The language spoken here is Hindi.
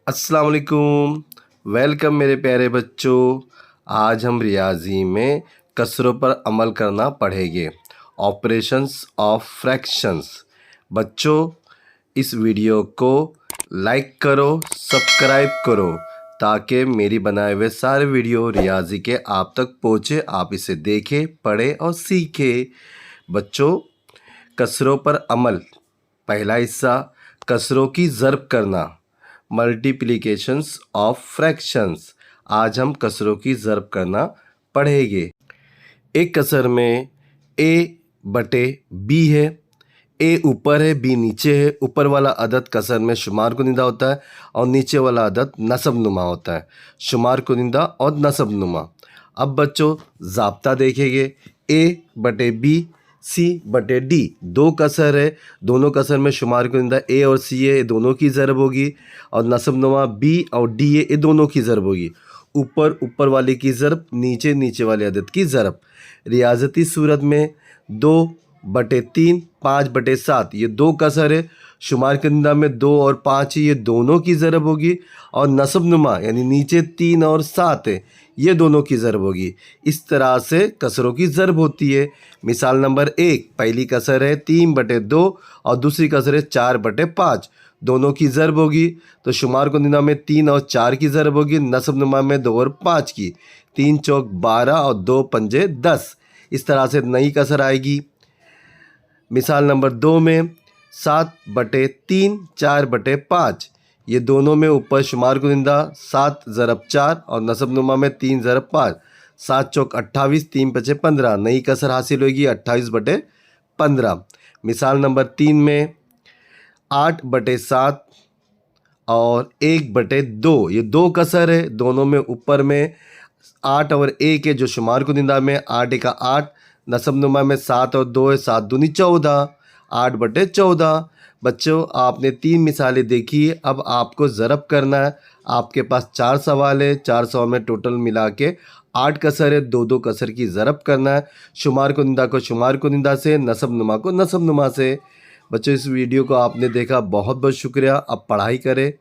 अस्सलाम वालेकुम। वेलकम मेरे प्यारे बच्चों। आज हम रियाजी में कसरों पर अमल करना पढ़ेंगे। Operations of fractions. बच्चों, इस वीडियो को लाइक करो, सब्सक्राइब करो ताकि मेरी बनाए हुए सारे वीडियो रियाजी के आप तक पहुँचे। आप इसे देखें, पढ़ें और सीखें। बच्चों, कसरों पर अमल। पहला हिस्सा, कसरों की ज़र्ब करना, मल्टीप्लिकेशंस ऑफ फ्रैक्शंस। आज हम कसरों की ज़र्ब करना पढ़ेंगे। एक कसर में ए बटे बी है। ए ऊपर है, बी नीचे है। ऊपर वाला अदद कसर में शुमार कुनिंदा होता है और नीचे वाला अदद नसब नुमा होता है। शुमार कुनिंदा और नसब नुमा। अब बच्चों ज़ाब्ता देखेंगे। ए बटे बी, सी बटे डी। दो कसर है, दोनों कसर में शुमार कुनिंदा ए और सी है, ये दोनों की ज़रब होगी। और नसब नुमा बी और डी है, ये दोनों की ज़रब होगी। ऊपर वाले की ज़रब, नीचे वाले अदद की ज़रब। रियाजती सूरत में 2/3, 5/7 ये दो कसर है। शुमार कुनिंदा में 2 और 5 ये दोनों की ज़रब होगी। और नसब नुमा यानी नीचे 3 और 7 है, ये दोनों की ज़रब होगी। इस तरह से कसरों की ज़रब होती है। मिसाल नंबर 1, पहली कसर है 3/2 और दूसरी कसर है 4/5। दोनों की ज़रब होगी तो शुमार कुनिंदा में 3 और 4 की ज़रब होगी, नसब नुमा में 2 और 5 की। 3 चौक 12 और 2 पंजे 10। इस तरह से नई कसर आएगी। मिसाल नंबर 2 में 7/3, 4/5 ये दोनों में ऊपर शुमार कुनिंदा 7 ज़रब 4 और नसब नुमा में 3 ज़रब 5। 7 चौक 28, 3 पचे 15। नई कसर हासिल होगी 28/15। मिसाल नंबर 3 में 8/7 और 1/2 ये दो कसर है। दोनों में ऊपर में 8 और 1 है, जो शुमार कुनिंदा में 8 का 8, नसब नुमा में 7 और 2 है, 7 दूनी 14, 8/14। बच्चों, आपने 3 मिसालें देखी। अब आपको ज़रब करना है। आपके पास 4 सवाल है। 4 सवाल में टोटल मिला के 8 कसर है। 2 कसर की ज़रब करना है। शुमार कुनिंदा को शुमार कुनिंदा से, नसब नुमा को नसब नुमा से। बच्चों, इस वीडियो को आपने देखा, बहुत बहुत शुक्रिया। अब पढ़ाई करें।